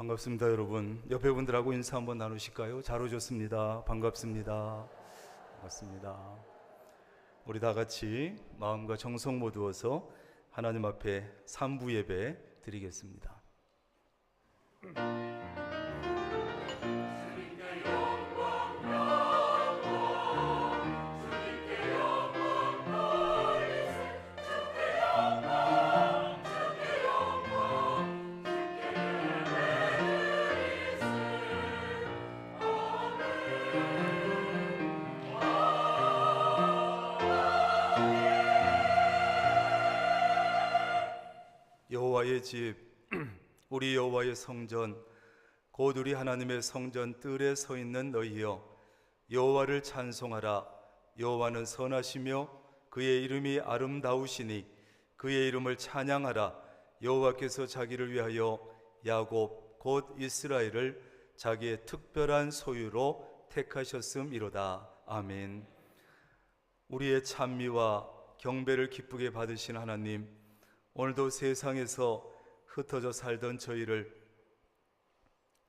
반갑습니다. 여러분, 옆에 분들하고 인사 한번 나누실까요? 잘 오셨습니다. 반갑습니다. 반갑습니다. 우리 다 같이 마음과 정성 모두어서 하나님 앞에 삼부 예배 드리겠습니다. 여호와의 집, 우리 여호와의 성전, 곧 우리 하나님의 성전 뜰에 서 있는 너희여, 여호와를 찬송하라. 여호와는 선하시며 그의 이름이 아름다우시니 그의 이름을 찬양하라. 여호와께서 자기를 위하여 야곱 곧 이스라엘을 자기의 특별한 소유로 택하셨음이로다. 아멘. 우리의 찬미와 경배를 기쁘게 받으신 하나님, 오늘도 세상에서 흩어져 살던 저희를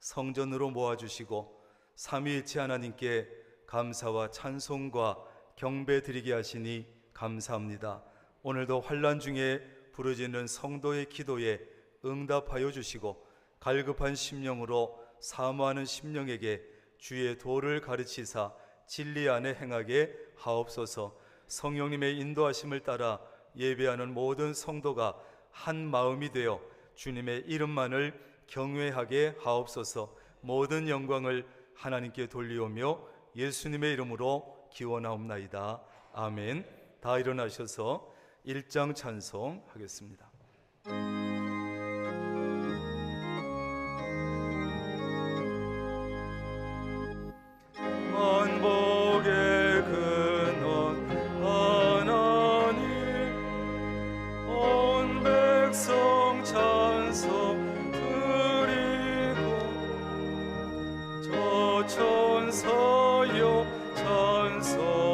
성전으로 모아주시고 삼위일체 하나님께 감사와 찬송과 경배 드리게 하시니 감사합니다. 오늘도 환난 중에 부르짖는 성도의 기도에 응답하여 주시고 갈급한 심령으로 사모하는 심령에게 주의 도를 가르치사 진리 안에 행하게 하옵소서. 성령님의 인도하심을 따라 예배하는 모든 성도가 한 마음이 되어 주님의 이름만을 경외하게 하옵소서. 모든 영광을 하나님께 돌리오며 예수님의 이름으로 기원하옵나이다. 아멘. 다 일어나셔서 1장 찬송 하겠습니다. 만복의 근원 하나님, 온 백성 찬송 드리고 저천사여 찬송하세.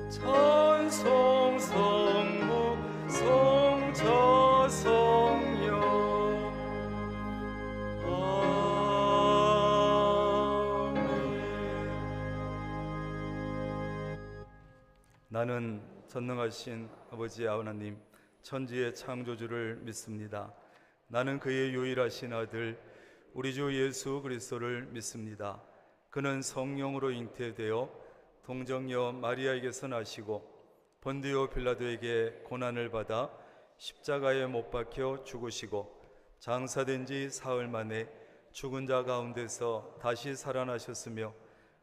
찬송 성부 성자 성령. 나는 전능하신 아버지 하나님, 천지의 창조주를 믿습니다. 나는 그의 유일하신 아들 우리 주 예수 그리스도를 믿습니다. 그는 성령으로 잉태되어 동정녀 마리아에게서 나시고 본디오 빌라도에게 고난을 받아 십자가에 못 박혀 죽으시고 장사된 지 사흘 만에 죽은 자 가운데서 다시 살아나셨으며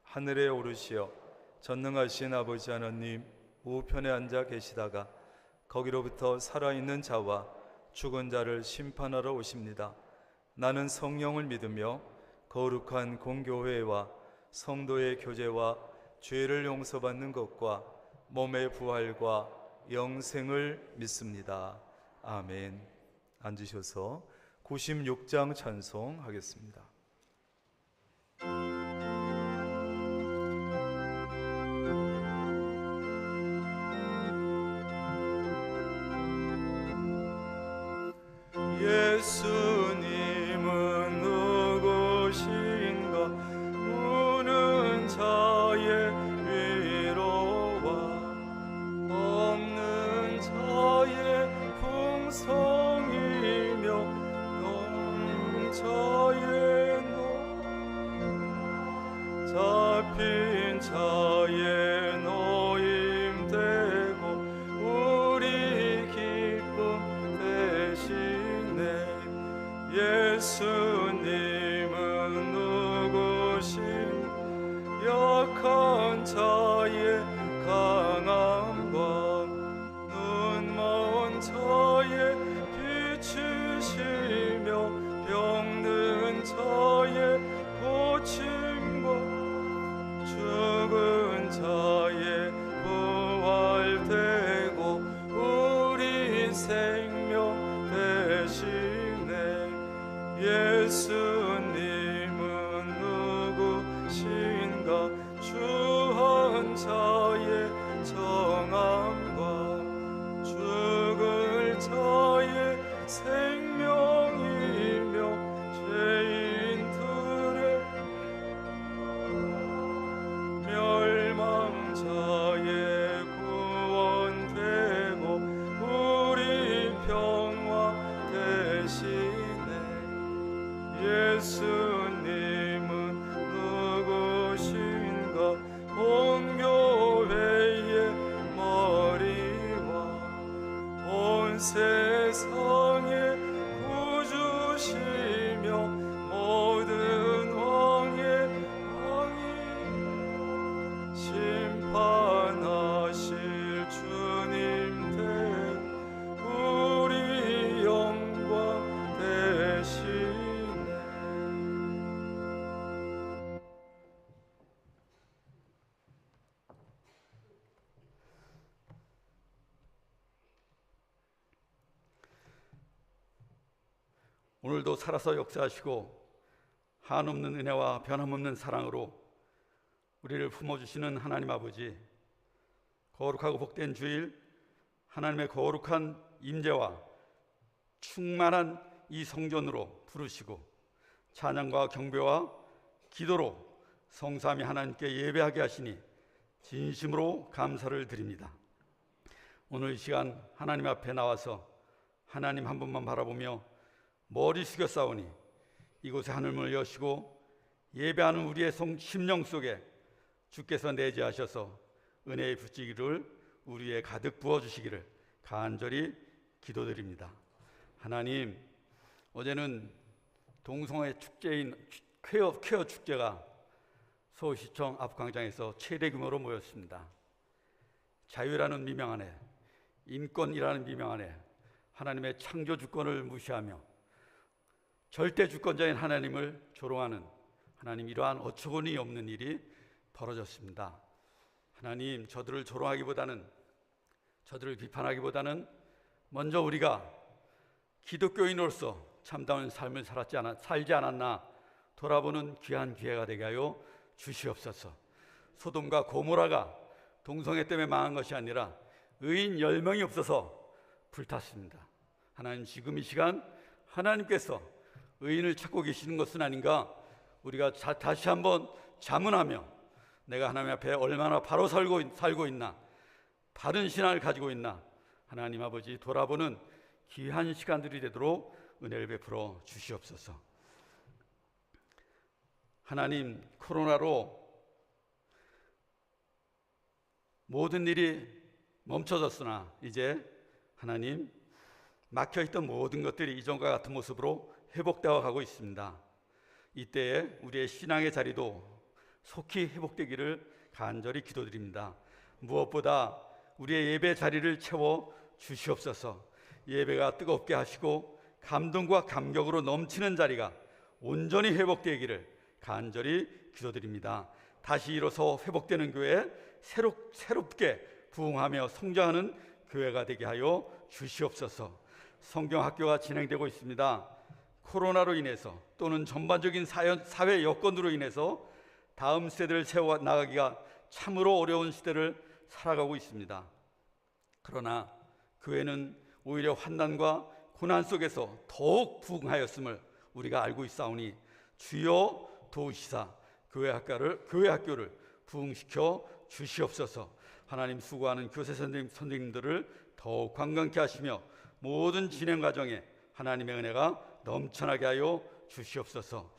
하늘에 오르시어 전능하신 아버지 하나님 우편에 앉아 계시다가 거기로부터 살아있는 자와 죽은 자를 심판하러 오십니다. 나는 성령을 믿으며 거룩한 공교회와 성도의 교제와 죄를 용서받는 것과 몸의 부활과 영생을 믿습니다. 아멘. 앉으셔서 96장 찬송하겠습니다. 예수님은 누구신가? 우는 자의 위로와 없는 자의 풍성이며 넘쳐의 잡힌 자의 노임되고 우리 기쁨 대신에. 예수님은 누구신? 약한 자의 강함과 눈먼 자의 빛이시며 병든 자의 고침과 죽은 자의 부활되고 우리 생명 대신에. 예수님은 누구신가? 주한 자의 정함과 죽을 자의 생명이 온 세상의 구주시며 모든 왕의 왕이 심판하실 주님 대 우리 영광 되시네. 오늘도 살아서 역사하시고 한없는 은혜와 변함없는 사랑으로 우리를 품어주시는 하나님 아버지, 거룩하고 복된 주일, 하나님의 거룩한 임재와 충만한 이 성전으로 부르시고 찬양과 경배와 기도로 성삼위 하나님께 예배하게 하시니 진심으로 감사를 드립니다. 오늘 이 시간 하나님 앞에 나와서 하나님 한 분만 바라보며 머리 숙여 싸우니 이곳에 하늘문을 여시고 예배하는 우리의 심령 속에 주께서 내재하셔서 은혜의 부치기를 우리에 가득 부어주시기를 간절히 기도드립니다. 하나님, 어제는 동성애 축제인 퀘어 축제가 서울시청 앞 광장에서 최대 규모로 모였습니다. 자유라는 미명 안에, 인권이라는 미명 안에 하나님의 창조 주권을 무시하며 절대 주권자인 하나님을 조롱하는 하나님, 이러한 어처구니 없는 일이 벌어졌습니다. 하나님, 저들을 조롱하기보다는, 저들을 비판하기보다는 먼저 우리가 기독교인으로서 참다운 삶을 살지 않았나 돌아보는 귀한 기회가 되게 하여 주시옵소서. 소돔과 고모라가 동성애 때문에 망한 것이 아니라 의인 10명이 없어서 불탔습니다. 하나님, 지금 이 시간 하나님께서 의인을 찾고 계시는 것은 아닌가, 우리가 다시 한번 자문하며 내가 하나님 앞에 얼마나 바로 살고 있나, 바른 신앙을 가지고 있나, 하나님 아버지 돌아보는 귀한 시간들이 되도록 은혜를 베풀어 주시옵소서. 하나님, 코로나로 모든 일이 멈춰졌으나 이제 하나님, 막혀있던 모든 것들이 이전과 같은 모습으로 회복되어 가고 있습니다. 이때에 우리의 신앙의 자리도 속히 회복되기를 간절히 기도드립니다. 무엇보다 우리의 예배 자리를 채워 주시옵소서. 예배가 뜨겁게 하시고 감동과 감격으로 넘치는 자리가 온전히 회복되기를 간절히 기도드립니다. 다시 일어서 회복되는 교회, 새롭게 부흥하며 성장하는 교회가 되게 하여 주시옵소서. 성경학교가 진행되고 있습니다. 코로나로 인해서 또는 전반적인 사회 여건으로 인해서 다음 세대를 세워나가기가 참으로 어려운 시대를 살아가고 있습니다. 그러나 교회는 오히려 환난과 고난 속에서 더욱 부흥하였음을 우리가 알고 있사오니 주여 도우시사 교회 학교를 부흥시켜 주시옵소서. 하나님, 수고하는 교세 선생님들을 더욱 관광케 하시며 모든 진행 과정에 하나님의 은혜가 넘쳐나게 하여 주시옵소서.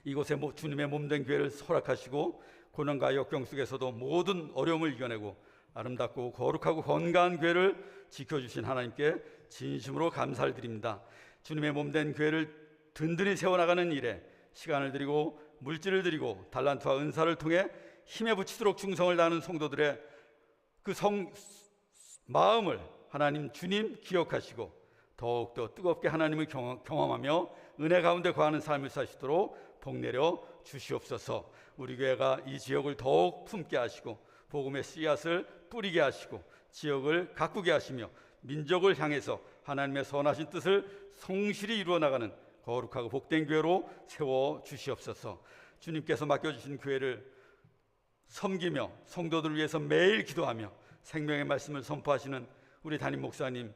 이곳에 주님의 몸된 교회를 허락하시고 고난과 역경 속에서도 모든 어려움을 이겨내고 아름답고 거룩하고 건강한 교회를 지켜주신 하나님께 진심으로 감사를 드립니다. 주님의 몸된 교회를 든든히 세워나가는 일에 시간을 드리고 물질을 드리고 달란트와 은사를 통해 힘에 부치도록 충성을 다하는 성도들의 그 마음을 하나님 주님 기억하시고 더욱더 뜨겁게 하나님을 경험하며 은혜 가운데 거하는 삶을 사시도록 복내려 주시옵소서. 우리 교회가 이 지역을 더욱 품게 하시고 복음의 씨앗을 뿌리게 하시고 지역을 가꾸게 하시며 민족을 향해서 하나님의 선하신 뜻을 성실히 이루어 나가는 거룩하고 복된 교회로 세워 주시옵소서. 주님께서 맡겨주신 교회를 섬기며 성도들을 위해서 매일 기도하며 생명의 말씀을 선포하시는 우리 담임 목사님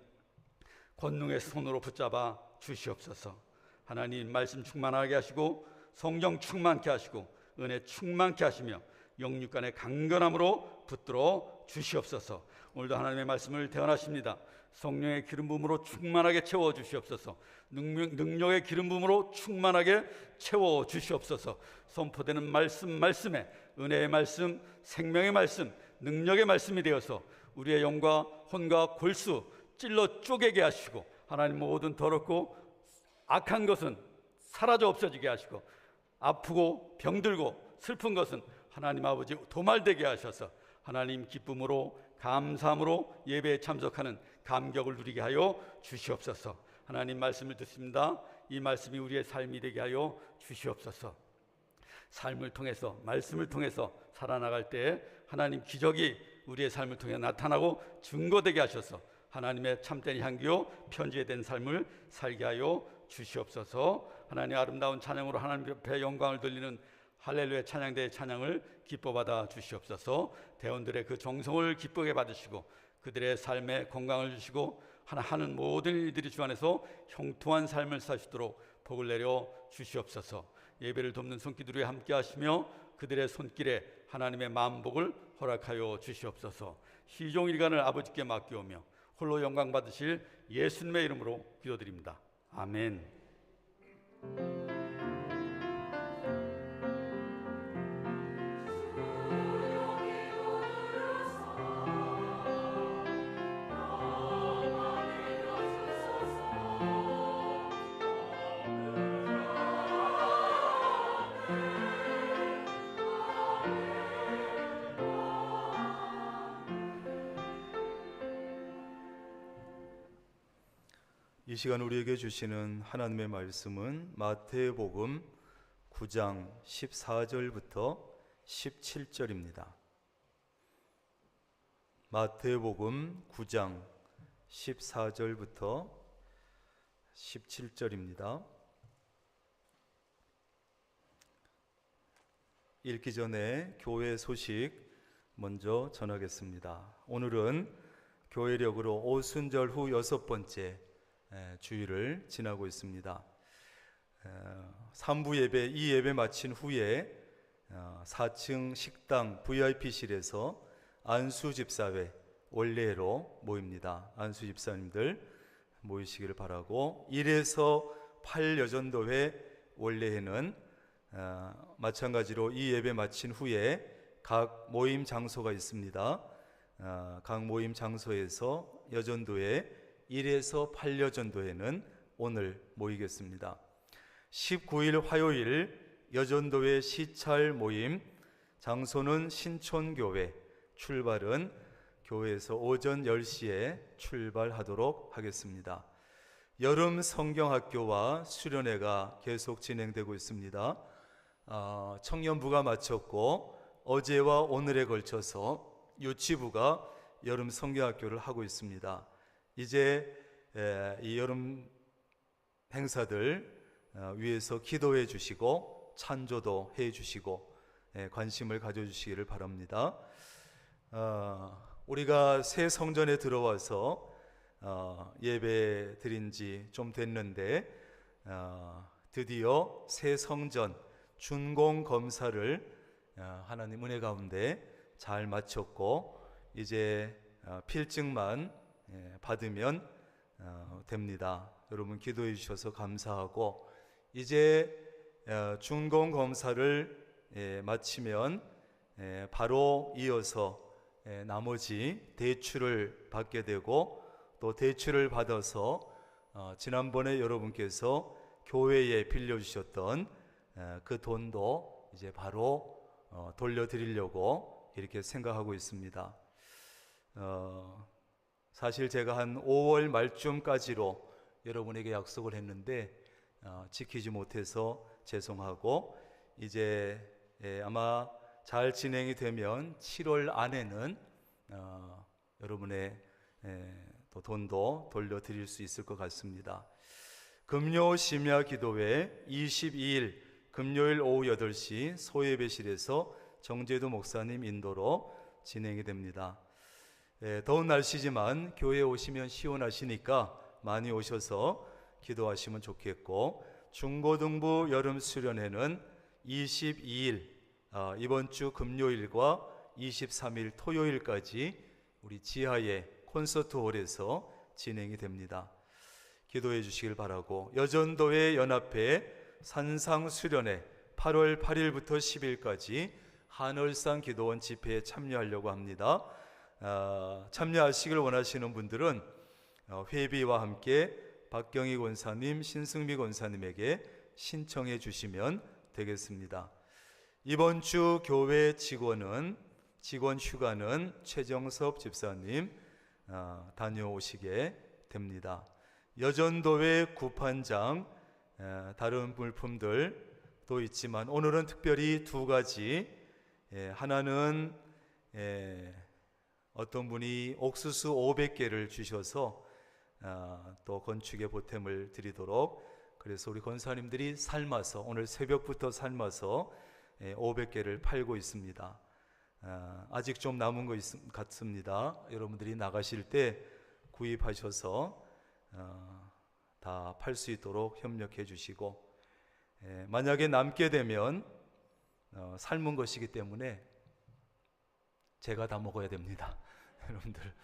권능의 손으로 붙잡아 주시옵소서. 하나님, 말씀 충만하게 하시고 성령 충만케 하시고 은혜 충만케 하시며 영육간의 강건함으로 붙들어 주시옵소서. 오늘도 하나님의 말씀을 대언하십니다. 성령의 기름 부음으로 충만하게 채워 주시옵소서. 능력의 기름 부음으로 충만하게 채워 주시옵소서. 선포되는 말씀에 은혜의 말씀, 생명의 말씀, 능력의 말씀이 되어서 우리의 영과 혼과 골수 찔러 쪼개게 하시고, 하나님 모든 더럽고 악한 것은 사라져 없어지게 하시고, 아프고 병들고 슬픈 것은 하나님 아버지 도말되게 하셔서 하나님 기쁨으로 감사함으로 예배에 참석하는 감격을 누리게 하여 주시옵소서. 하나님 말씀을 듣습니다. 이 말씀이 우리의 삶이 되게 하여 주시옵소서. 삶을 통해서, 말씀을 통해서 살아나갈 때 하나님 기적이 우리의 삶을 통해 나타나고 증거되게 하셔서 하나님의 참된 향기요 편지에 된 삶을 살게 하여 주시옵소서. 하나님 아름다운 찬양으로 하나님 앞에 영광을 돌리는 할렐루야 찬양대의 찬양을 기뻐받아 주시옵소서. 대원들의 그 정성을 기쁘게 받으시고 그들의 삶에 건강을 주시고 하는 모든 일들이 주 안에서 형통한 삶을 사시도록 복을 내려 주시옵소서. 예배를 돕는 손길들이 함께 하시며 그들의 손길에 하나님의 만복을 허락하여 주시옵소서. 시종일관을 아버지께 맡기오며 홀로 영광 받으실 예수님의 이름으로 기도드립니다. 아멘. 이 시간 우리에게 주시는 하나님의 말씀은 마태복음 9장 14절부터 17절입니다. 마태복음 9장 14절부터 17절입니다. 읽기 전에 교회 소식 먼저 전하겠습니다. 오늘은 교회력으로 오순절 후 6번째 주일을 지나고 있습니다. 3부 예배, 이 예배 마친 후에 4층 식당 VIP실에서 안수 집사회 원례회로 모입니다. 안수 집사님들 모이시기를 바라고, 1에서 8 여전도회 원례회는 마찬가지로 이 예배 마친 후에 각 모임 장소가 있습니다. 각 모임 장소에서 여전도회 1에서 8여전도회는 오늘 모이겠습니다. 19일 화요일 여전도회 시찰 모임, 장소는 신촌교회, 출발은 교회에서 오전 10시에 출발하도록 하겠습니다. 여름 성경학교와 수련회가 계속 진행되고 있습니다. 청년부가 마쳤고 어제와 오늘에 걸쳐서 유치부가 여름 성경학교를 하고 있습니다. 이제 이 여름 행사들 위해서 기도해 주시고 찬조도 해 주시고 관심을 가져주시기를 바랍니다. 우리가 새 성전에 들어와서 예배 드린 지 좀 됐는데 드디어 새 성전 준공 검사를 하나님 은혜 가운데 잘 마쳤고 이제 필증만 받으면 됩니다. 여러분 기도해 주셔서 감사하고, 이제 준공 검사를 마치면 바로 이어서 나머지 대출을 받게 되고, 또 대출을 받아서 지난번에 여러분께서 교회에 빌려주셨던 그 돈도 이제 바로 돌려드리려고 이렇게 생각하고 있습니다. 사실 제가 한 5월 말쯤까지로 여러분에게 약속을 했는데 지키지 못해서 죄송하고, 이제 아마 잘 진행이 되면 7월 안에는 여러분의 또 돈도 돌려드릴 수 있을 것 같습니다. 금요 심야 기도회 22일 금요일 오후 8시 소예배실에서 정재도 목사님 인도로 진행이 됩니다. 더운 날씨지만 교회에 오시면 시원하시니까 많이 오셔서 기도하시면 좋겠고, 중고등부 여름 수련회는 22일 이번 주 금요일과 23일 토요일까지 우리 지하의 콘서트홀에서 진행이 됩니다. 기도해 주시길 바라고, 여전도회 연합회 산상 수련회 8월 8일부터 10일까지 한월산 기도원 집회에 참여하려고 합니다. 참여하시길 원하시는 분들은 회비와 함께 박경희 권사님, 신승미 권사님에게 신청해 주시면 되겠습니다. 이번 주 교회 직원 휴가는 최정섭 집사님 다녀오시게 됩니다. 여전도회 구판장, 다른 물품들도 있지만 오늘은 특별히 두 가지, 하나는 어떤 분이 옥수수 500개를 주셔서 또 건축에 보탬을 드리도록, 그래서 우리 권사님들이 삶아서 오늘 새벽부터 삶아서 500개를 팔고 있습니다. 아직 좀 남은 것 같습니다. 여러분들이 나가실 때 구입하셔서 다 팔 수 있도록 협력해 주시고, 만약에 남게 되면 삶은 것이기 때문에 제가 다 먹어야 됩니다. 여러분들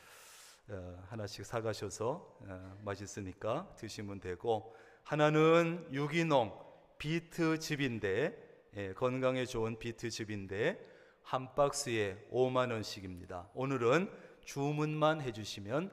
하나씩 사가셔서 맛있으니까 드시면 되고, 하나는 유기농 비트즙인데, 건강에 좋은 비트즙인데 한 박스에 5만 원씩입니다. 오늘은 주문만 해주시면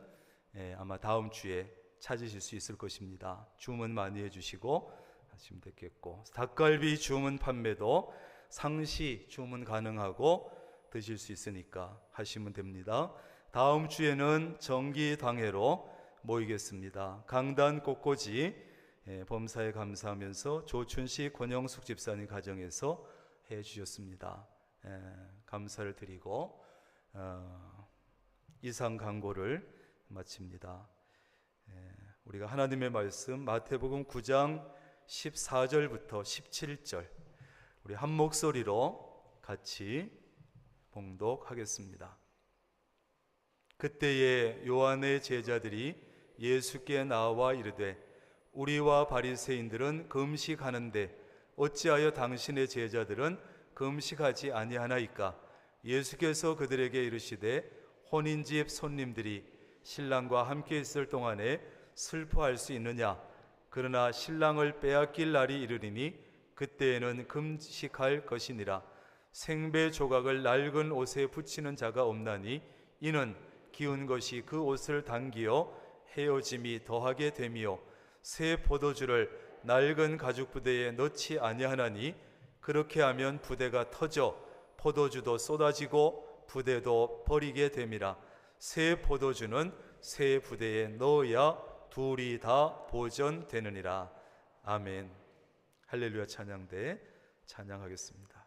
아마 다음 주에 찾으실 수 있을 것입니다. 주문 많이 해주시고 하시면 되겠고, 닭갈비 주문 판매도 상시 주문 가능하고 드실 수 있으니까 하시면 됩니다. 다음 주에는 정기당회로 모이겠습니다. 강단 꽃꽂이 범사에 감사하면서 조춘식 권영숙 집사님 가정에서 해주셨습니다. 감사를 드리고 이상 강고를 마칩니다. 우리가 하나님의 말씀 마태복음 9장 14절부터 17절 우리 한 목소리로 같이 봉독하겠습니다. 그때에 요한의 제자들이 예수께 나와 이르되 우리와 바리새인들은 금식하는데 어찌하여 당신의 제자들은 금식하지 아니하나이까? 예수께서 그들에게 이르시되 혼인집 손님들이 신랑과 함께 있을 동안에 슬퍼할 수 있느냐? 그러나 신랑을 빼앗길 날이 이르리니 그때에는 금식할 것이니라. 생배 조각을 낡은 옷에 붙이는 자가 없나니 이는 기운 것이 그 옷을 당기어 헤어짐이 더하게 됨이요 새 포도주를 낡은 가죽 부대에 넣지 아니하나니 그렇게 하면 부대가 터져 포도주도 쏟아지고 부대도 버리게 됨이라. 새 포도주는 새 부대에 넣어야 둘이 다 보존되느니라. 아멘. 할렐루야 찬양대 찬양하겠습니다.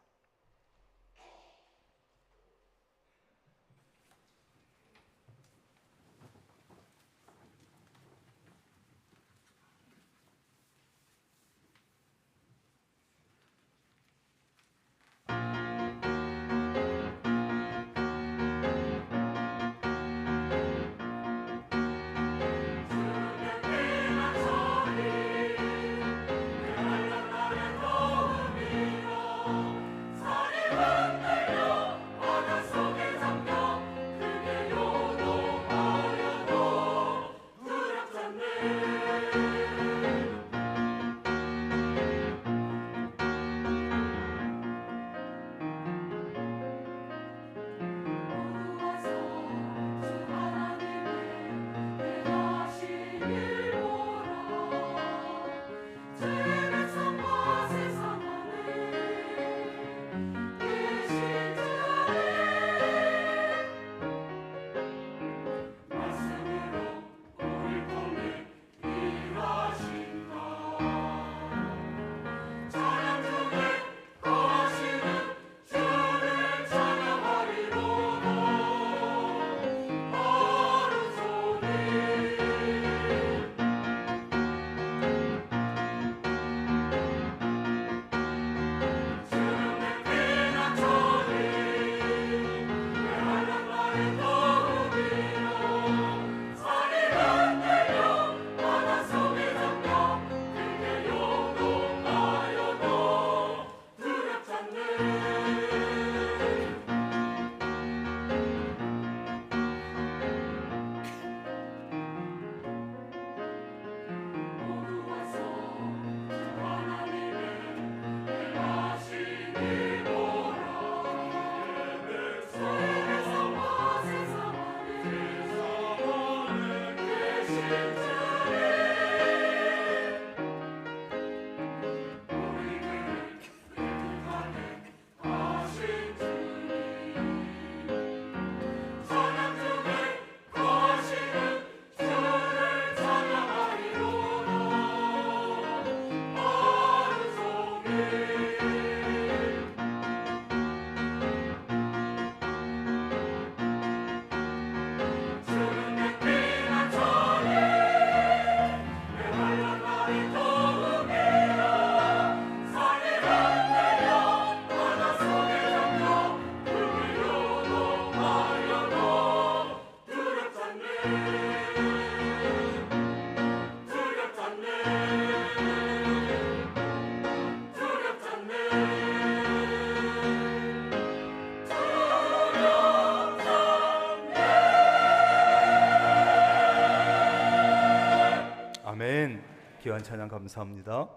귀한 찬양 감사합니다.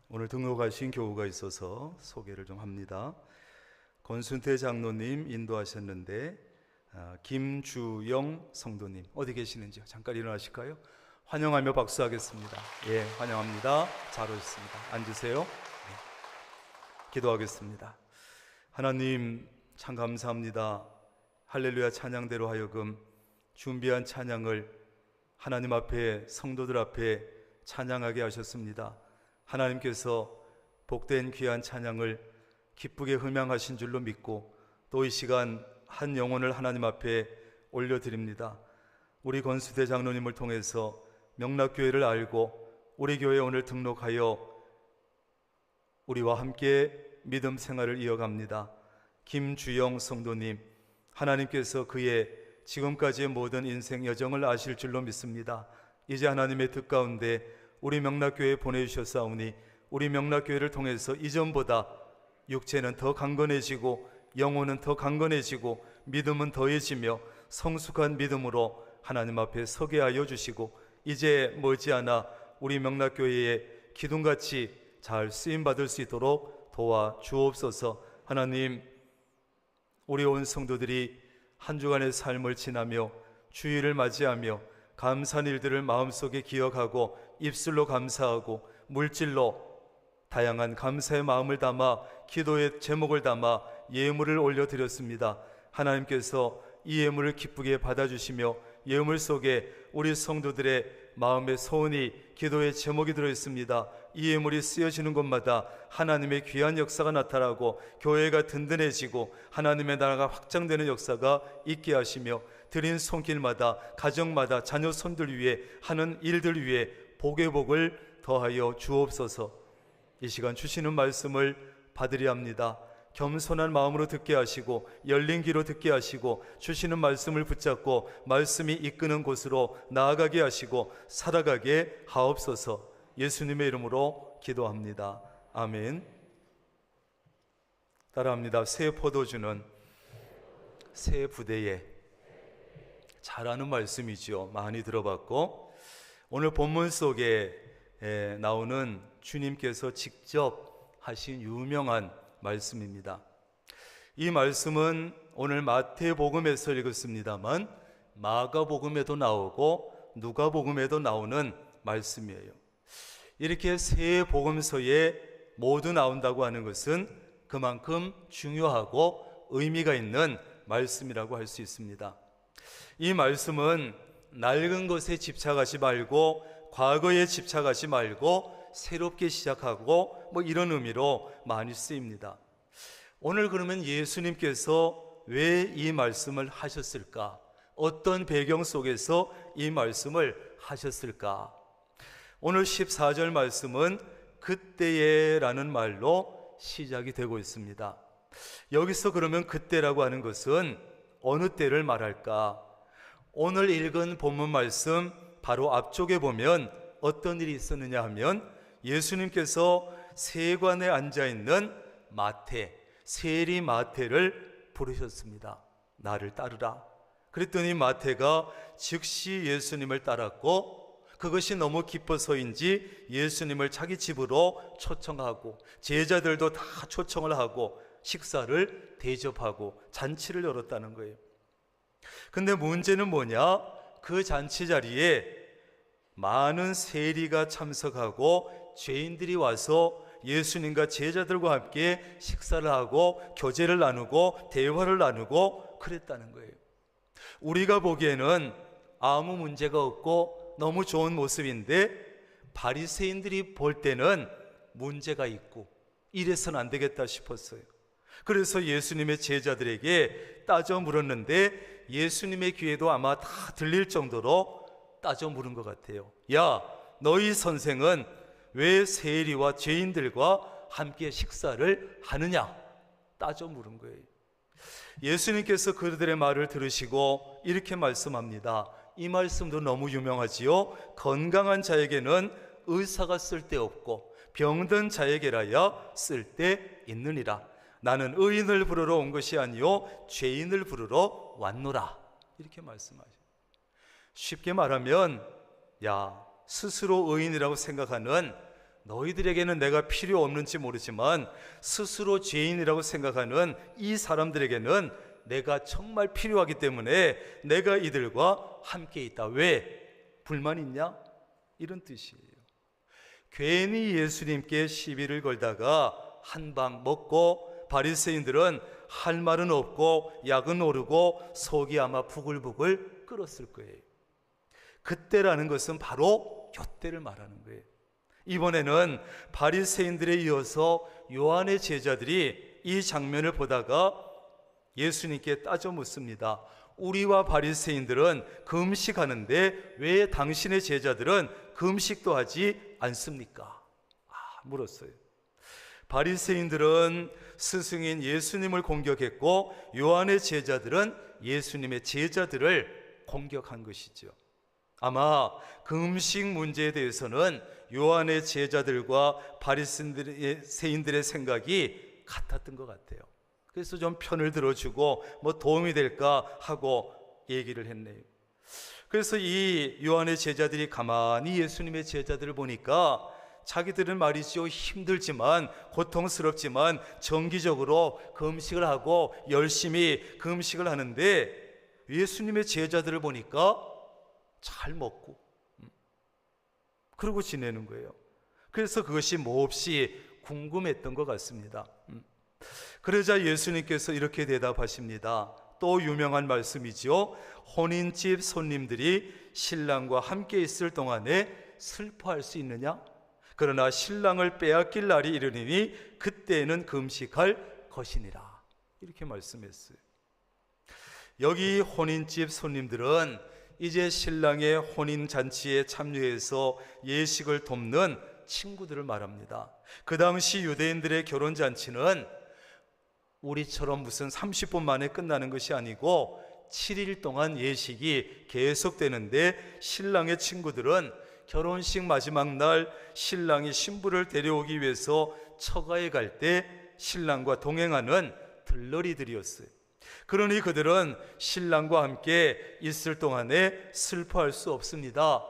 오늘 등록하신 교우가 있어서 소개를 좀 합니다. 권순태 장로님 인도하셨는데 김주영 성도님 어디 계시는지요? 잠깐 일어나실까요? 환영하며 박수하겠습니다. 예, 환영합니다. 잘 오셨습니다. 앉으세요. 네. 기도하겠습니다. 하나님 참 감사합니다. 할렐루야 찬양대로 하여금 준비한 찬양을 하나님 앞에 성도들 앞에 찬양하게 하셨습니다. 하나님께서 복된 귀한 찬양을 기쁘게 흠양하신 줄로 믿고 또 이 시간 한 영혼을 하나님 앞에 올려드립니다. 우리 권수대 장로님을 통해서 명락교회를 알고 우리 교회에 오늘 등록하여 우리와 함께 믿음 생활을 이어갑니다. 김주영 성도님, 하나님께서 그의 지금까지의 모든 인생 여정을 아실 줄로 믿습니다. 이제 하나님의 뜻 가운데 우리 명락교회에 보내주셨사오니 우리 명락교회를 통해서 이전보다 육체는 더 강건해지고 영혼은 더 강건해지고 믿음은 더해지며 성숙한 믿음으로 하나님 앞에 서게 하여 주시고 이제 머지않아 우리 명락교회에 기둥같이 잘 쓰임받을 수 있도록 도와 주옵소서. 하나님, 우리 온 성도들이 한 주간의 삶을 지나며 주일을 맞이하며 감사한 일들을 마음속에 기억하고 입술로 감사하고 물질로 다양한 감사의 마음을 담아 기도의 제목을 담아 예물을 올려드렸습니다. 하나님께서 이 예물을 기쁘게 받아주시며 예물 속에 우리 성도들의 마음의 소원이 기도의 제목이 들어있습니다. 이 예물이 쓰여지는 곳마다 하나님의 귀한 역사가 나타나고 교회가 든든해지고 하나님의 나라가 확장되는 역사가 있게 하시며 드린 손길마다 가정마다 자녀 손들 위해 하는 일들 위해 복의 복을 더하여 주옵소서. 이 시간 주시는 말씀을 받으려 합니다. 겸손한 마음으로 듣게 하시고 열린 귀로 듣게 하시고 주시는 말씀을 붙잡고 말씀이 이끄는 곳으로 나아가게 하시고 살아가게 하옵소서. 예수님의 이름으로 기도합니다. 아멘. 따라합니다. 새 포도주는 새 부대에. 잘 아는 말씀이죠. 많이 들어봤고 오늘 본문 속에 나오는 주님께서 직접 하신 유명한 말씀입니다. 이 말씀은 오늘 마태복음에서 읽었습니다만 마가복음에도 나오고 누가복음에도 나오는 말씀이에요. 이렇게 세 복음서에 모두 나온다고 하는 것은 그만큼 중요하고 의미가 있는 말씀이라고 할 수 있습니다. 이 말씀은 낡은 것에 집착하지 말고 과거에 집착하지 말고 새롭게 시작하고 이런 의미로 많이 쓰입니다. 오늘 그러면 예수님께서 왜 이 말씀을 하셨을까? 어떤 배경 속에서 이 말씀을 하셨을까? 오늘 14절 말씀은 그때에라는 말로 시작이 되고 있습니다. 여기서 그러면 그때라고 하는 것은 어느 때를 말할까? 오늘 읽은 본문 말씀 바로 앞쪽에 보면 어떤 일이 있었느냐 하면 예수님께서 세관에 앉아있는 마태, 세리 마태를 부르셨습니다. 나를 따르라. 그랬더니 마태가 즉시 예수님을 따랐고 그것이 너무 기뻐서인지 예수님을 자기 집으로 초청하고 제자들도 다 초청을 하고 식사를 대접하고 잔치를 열었다는 거예요. 근데 문제는 뭐냐? 그 잔치 자리에 많은 세리가 참석하고 죄인들이 와서 예수님과 제자들과 함께 식사를 하고 교제를 나누고 대화를 나누고 그랬다는 거예요. 우리가 보기에는 아무 문제가 없고 너무 좋은 모습인데 바리새인들이 볼 때는 문제가 있고 이래서는 안 되겠다 싶었어요. 그래서 예수님의 제자들에게 따져 물었는데 예수님의 귀에도 아마 다 들릴 정도로 따져 물은 것 같아요. 야, 너희 선생은 왜 세리와 죄인들과 함께 식사를 하느냐? 따져 물은 거예요. 예수님께서 그들의 말을 들으시고 이렇게 말씀합니다. 이 말씀도 너무 유명하지요. 건강한 자에게는 의사가 쓸데없고 병든 자에게라야 쓸데있느니라. 나는 의인을 부르러 온 것이 아니요 죄인을 부르러 왔노라. 이렇게 말씀하셔요. 쉽게 말하면 스스로 의인이라고 생각하는 너희들에게는 내가 필요 없는지 모르지만 스스로 죄인이라고 생각하는 이 사람들에게는 내가 정말 필요하기 때문에 내가 이들과 함께 있다. 왜? 불만 있냐? 이런 뜻이에요. 괜히 예수님께 시비를 걸다가 한 방 먹고 바리새인들은 할 말은 없고 약은 오르고 속이 아마 부글부글 끓었을 거예요. 그때라는 것은 바로 이때를 말하는 거예요. 이번에는 바리새인들에 이어서 요한의 제자들이 이 장면을 보다가 예수님께 따져 묻습니다. 우리와 바리새인들은 금식하는데 왜 당신의 제자들은 금식도 하지 않습니까? 물었어요. 바리새인들은 스승인 예수님을 공격했고 요한의 제자들은 예수님의 제자들을 공격한 것이죠. 아마 금식 문제에 대해서는 요한의 제자들과 바리새인들의 생각이 같았던 것 같아요. 그래서 좀 편을 들어주고 도움이 될까 하고 얘기를 했네요. 그래서 이 요한의 제자들이 가만히 예수님의 제자들을 보니까 자기들은 말이죠, 힘들지만 고통스럽지만 정기적으로 금식을 하고 열심히 금식을 하는데 예수님의 제자들을 보니까 잘 먹고 그러고 지내는 거예요. 그래서 그것이 몹시 궁금했던 것 같습니다. 그러자 예수님께서 이렇게 대답하십니다. 또 유명한 말씀이죠. 혼인집 손님들이 신랑과 함께 있을 동안에 슬퍼할 수 있느냐? 그러나 신랑을 빼앗길 날이 이르리니 그때는 금식할 것이니라. 이렇게 말씀했어요. 여기 혼인집 손님들은 이제 신랑의 혼인잔치에 참여해서 예식을 돕는 친구들을 말합니다. 그 당시 유대인들의 결혼잔치는 우리처럼 무슨 30분 만에 끝나는 것이 아니고 7일 동안 예식이 계속되는데 신랑의 친구들은 결혼식 마지막 날 신랑이 신부를 데려오기 위해서 처가에 갈 때 신랑과 동행하는 들러리들이었어요. 그러니 그들은 신랑과 함께 있을 동안에 슬퍼할 수 없습니다.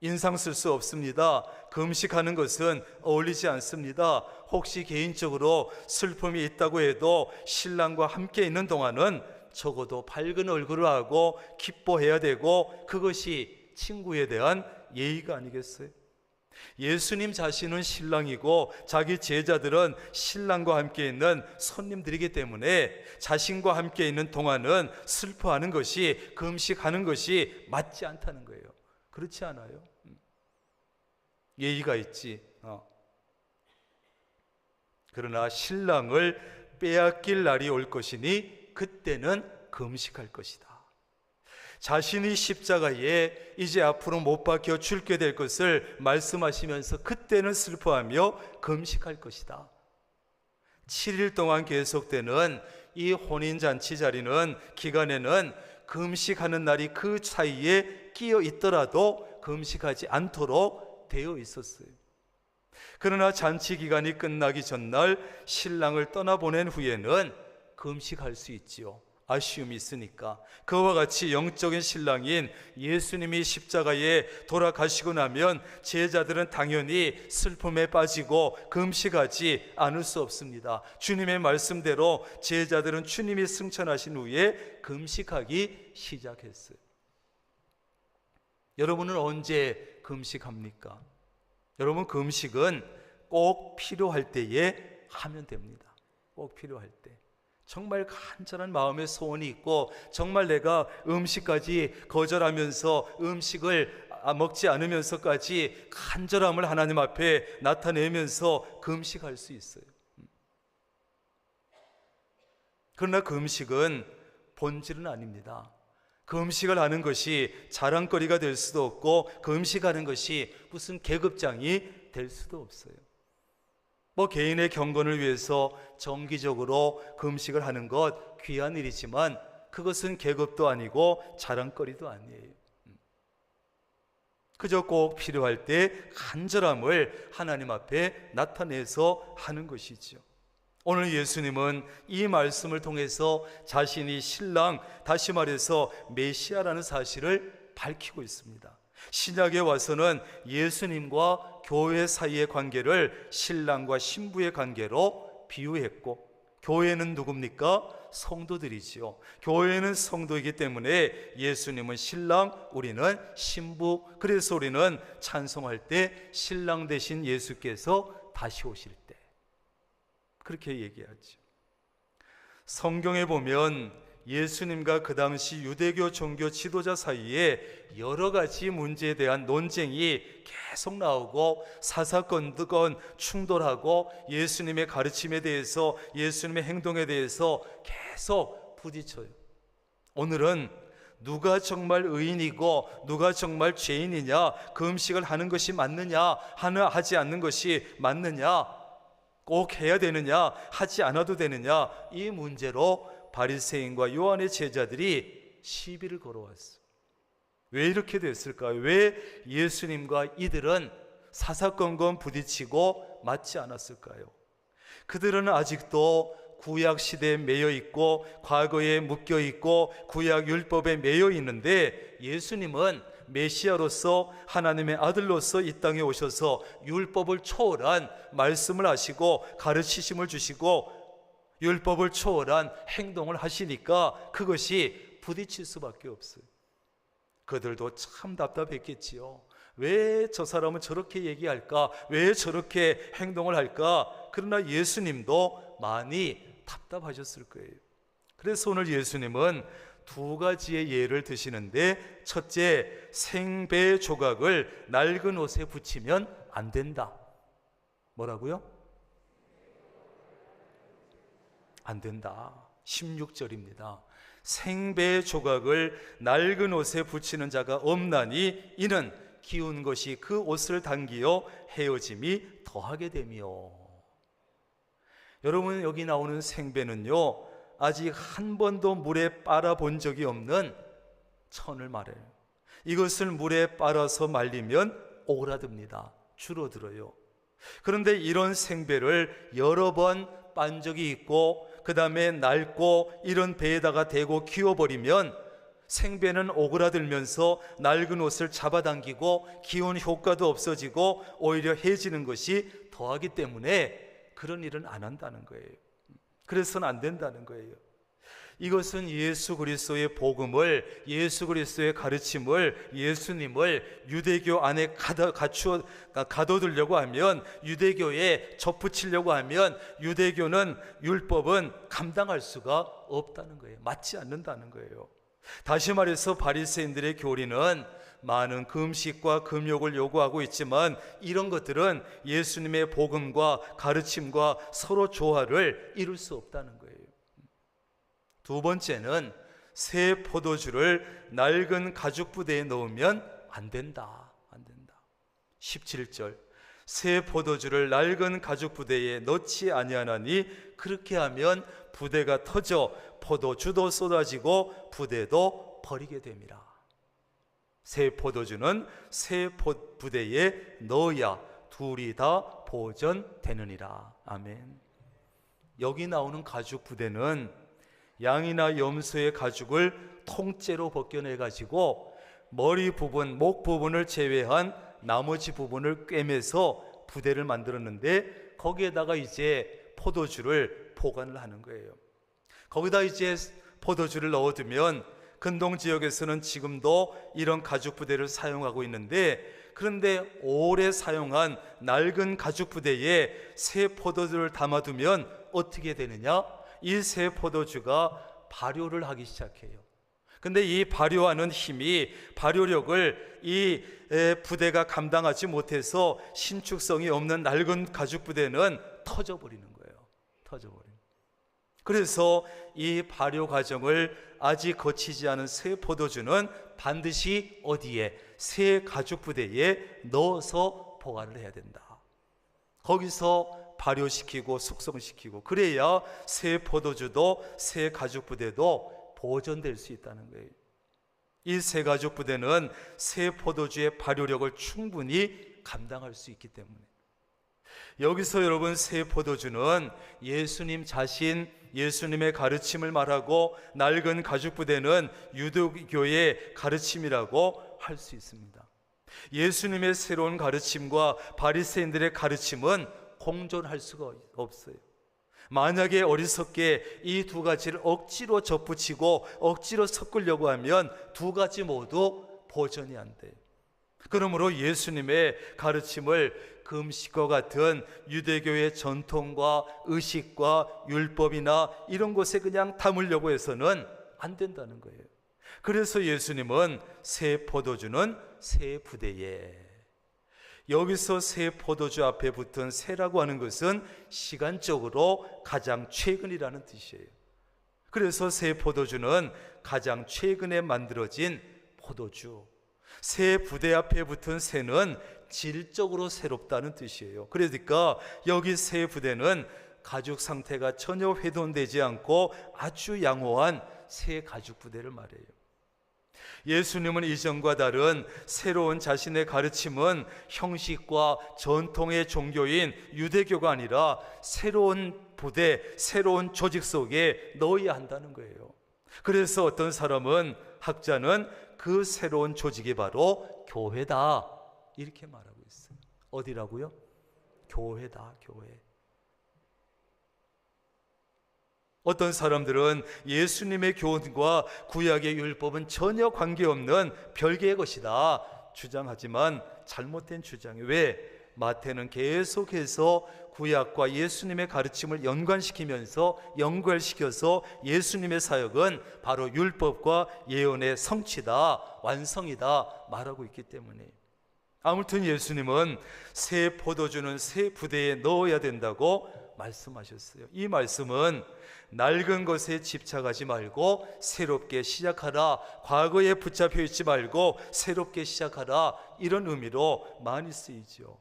인상 쓸 수 없습니다. 금식하는 것은 어울리지 않습니다. 혹시 개인적으로 슬픔이 있다고 해도 신랑과 함께 있는 동안은 적어도 밝은 얼굴을 하고 기뻐해야 되고 그것이 친구에 대한 예의가 아니겠어요? 예수님 자신은 신랑이고 자기 제자들은 신랑과 함께 있는 손님들이기 때문에 자신과 함께 있는 동안은 슬퍼하는 것이, 금식하는 것이 맞지 않다는 거예요. 그렇지 않아요? 예의가 있지. 그러나 신랑을 빼앗길 날이 올 것이니 그때는 금식할 것이다. 자신이 십자가에 이제 앞으로 못 박혀 죽게 될 것을 말씀하시면서 그때는 슬퍼하며 금식할 것이다. 7일 동안 계속되는 이 혼인잔치 자리는 기간에는 금식하는 날이 그 사이에 끼어 있더라도 금식하지 않도록 되어 있었어요. 그러나 잔치 기간이 끝나기 전날 신랑을 떠나보낸 후에는 금식할 수 있지요. 아쉬움이 있으니까. 그와 같이 영적인 신랑인 예수님이 십자가에 돌아가시고 나면 제자들은 당연히 슬픔에 빠지고 금식하지 않을 수 없습니다. 주님의 말씀대로 제자들은 주님이 승천하신 후에 금식하기 시작했어요. 여러분은 언제 금식합니까? 여러분, 금식은 꼭 필요할 때에 하면 됩니다. 꼭 필요할 때. 정말 간절한 마음의 소원이 있고 정말 내가 음식까지 거절하면서 음식을 먹지 않으면서까지 간절함을 하나님 앞에 나타내면서 금식할 수 있어요. 그러나 금식은 본질은 아닙니다. 금식을 하는 것이 자랑거리가 될 수도 없고 금식하는 것이 무슨 계급장이 될 수도 없어요. 개인의 경건을 위해서 정기적으로 금식을 하는 것 귀한 일이지만 그것은 계급도 아니고 자랑거리도 아니에요. 그저 꼭 필요할 때 간절함을 하나님 앞에 나타내서 하는 것이죠. 오늘 예수님은 이 말씀을 통해서 자신이 신랑, 다시 말해서 메시아라는 사실을 밝히고 있습니다. 신약에 와서는 예수님과 교회 사이의 관계를 신랑과 신부의 관계로 비유했고, 교회는 누굽니까? 성도들이지요. 교회는 성도이기 때문에 예수님은 신랑, 우리는 신부. 그래서 우리는 찬송할 때 신랑 되신 예수께서 다시 오실 때 그렇게 얘기하죠. 성경에 보면 예수님과 그 당시 유대교 종교 지도자 사이에 여러 가지 문제에 대한 논쟁이 계속 나오고, 사사건건 충돌하고, 예수님의 가르침에 대해서, 예수님의 행동에 대해서 계속 부딪혀요. 오늘은 누가 정말 의인이고 누가 정말 죄인이냐, 그 음식을 하는 것이 맞느냐, 하지 않는 것이 맞느냐, 꼭 해야 되느냐, 하지 않아도 되느냐, 이 문제로 바리새인과 요한의 제자들이 시비를 걸어왔어요. 왜 이렇게 됐을까요? 왜 예수님과 이들은 사사건건 부딪히고 맞지 않았을까요? 그들은 아직도 구약 시대에 매여 있고, 과거에 묶여 있고, 구약 율법에 매여 있는데, 예수님은 메시아로서, 하나님의 아들로서 이 땅에 오셔서 율법을 초월한 말씀을 하시고 가르치심을 주시고 율법을 초월한 행동을 하시니까 그것이 부딪힐 수밖에 없어요. 그들도 참 답답했겠지요. 왜 저 사람은 저렇게 얘기할까? 왜 저렇게 행동을 할까? 그러나 예수님도 많이 답답하셨을 거예요. 그래서 오늘 예수님은 두 가지의 예를 드시는데, 첫째, 생배 조각을 낡은 옷에 붙이면 안 된다. 뭐라고요? 안 된다. 16절입니다. 생배 조각을 낡은 옷에 붙이는 자가 없나니 이는 기운 것이 그 옷을 당기어 헤어짐이 더하게 되며. 여러분, 여기 나오는 생배는요, 아직 한 번도 물에 빨아 본 적이 없는 천을 말해요. 이것을 물에 빨아서 말리면 오그라듭니다. 줄어들어요. 그런데 이런 생배를 여러 번 빤 적이 있고, 그 다음에 낡고 이런 배에다가 대고 키워버리면 생배는 오그라들면서 낡은 옷을 잡아당기고 기운 효과도 없어지고 오히려 해지는 것이 더하기 때문에 그런 일은 안 한다는 거예요. 그래서는 안 된다는 거예요. 이것은 예수 그리스도의 복음을, 예수 그리스도의 가르침을, 예수님을 유대교 안에 가둬두려고 하면, 유대교에 접붙이려고 하면 유대교는, 율법은 감당할 수가 없다는 거예요. 맞지 않는다는 거예요. 다시 말해서 바리새인들의 교리는 많은 금식과 금욕을 요구하고 있지만 이런 것들은 예수님의 복음과 가르침과 서로 조화를 이룰 수 없다는 거예요. 두 번째는 새 포도주를 낡은 가죽 부대에 넣으면 안 된다. 안 된다. 17절. 새 포도주를 낡은 가죽 부대에 넣지 아니하나니 그렇게 하면 부대가 터져 포도주도 쏟아지고 부대도 버리게 됨이라. 새 포도주는 새 부대에 넣어야 둘이 다 보존되느니라. 아멘. 여기 나오는 가죽 부대는 양이나 염소의 가죽을 통째로 벗겨내가지고 머리 부분, 목 부분을 제외한 나머지 부분을 꿰매서 부대를 만들었는데, 거기에다가 이제 포도주를 보관을 하는 거예요. 거기다 이제 포도주를 넣어두면, 근동 지역에서는 지금도 이런 가죽 부대를 사용하고 있는데, 그런데 오래 사용한 낡은 가죽 부대에 새 포도주를 담아두면 어떻게 되느냐? 이 새 포도주가 발효를 하기 시작해요. 근데 이 발효하는 힘이, 발효력을 이 부대가 감당하지 못해서 신축성이 없는 낡은 가죽 부대는 터져버리는 거예요. 터져버리는. 그래서 이 발효 과정을 아직 거치지 않은 새 포도주는 반드시 어디에? 새 가죽 부대에 넣어서 보관을 해야 된다. 거기서 발효시키고 숙성시키고, 그래야 새 포도주도 새 가죽 부대도 보존될 수 있다는 거예요. 이 새 가죽 부대는 새 포도주의 발효력을 충분히 감당할 수 있기 때문에, 여기서 여러분 새 포도주는 예수님 자신, 예수님의 가르침을 말하고 낡은 가죽 부대는 유대교의 가르침이라고 할 수 있습니다. 예수님의 새로운 가르침과 바리새인들의 가르침은 공존할 수가 없어요. 만약에 어리석게 이 두 가지를 억지로 접붙이고 억지로 섞으려고 하면 두 가지 모두 보존이 안 돼요. 그러므로 예수님의 가르침을 금식과 같은 유대교의 전통과 의식과 율법이나 이런 곳에 그냥 담으려고 해서는 안 된다는 거예요. 그래서 예수님은 새 포도주는 새 부대에, 여기서 새 포도주 앞에 붙은 새라고 하는 것은 시간적으로 가장 최근이라는 뜻이에요. 그래서 새 포도주는 가장 최근에 만들어진 포도주, 새 부대 앞에 붙은 새는 질적으로 새롭다는 뜻이에요. 그러니까 여기 새 부대는 가죽 상태가 전혀 훼손되지 않고 아주 양호한 새 가죽 부대를 말해요. 예수님은 이전과 다른 새로운 자신의 가르침은 형식과 전통의 종교인 유대교가 아니라 새로운 부대, 새로운 조직 속에 넣어야 한다는 거예요. 그래서 어떤 사람은, 학자는 그 새로운 조직이 바로 교회다 이렇게 말하고 있어요. 어디라고요? 교회다, 교회. 어떤 사람들은 예수님의 교훈과 구약의 율법은 전혀 관계없는 별개의 것이다 주장하지만 잘못된 주장이에요. 왜? 마태는 계속해서 구약과 예수님의 가르침을 연관시켜서 예수님의 사역은 바로 율법과 예언의 성취다, 완성이다 말하고 있기 때문에, 아무튼 예수님은 새 포도주는 새 부대에 넣어야 된다고 말씀하셨어요. 이 말씀은 낡은 것에 집착하지 말고 새롭게 시작하라, 과거에 붙잡혀 있지 말고 새롭게 시작하라, 이런 의미로 많이 쓰이죠.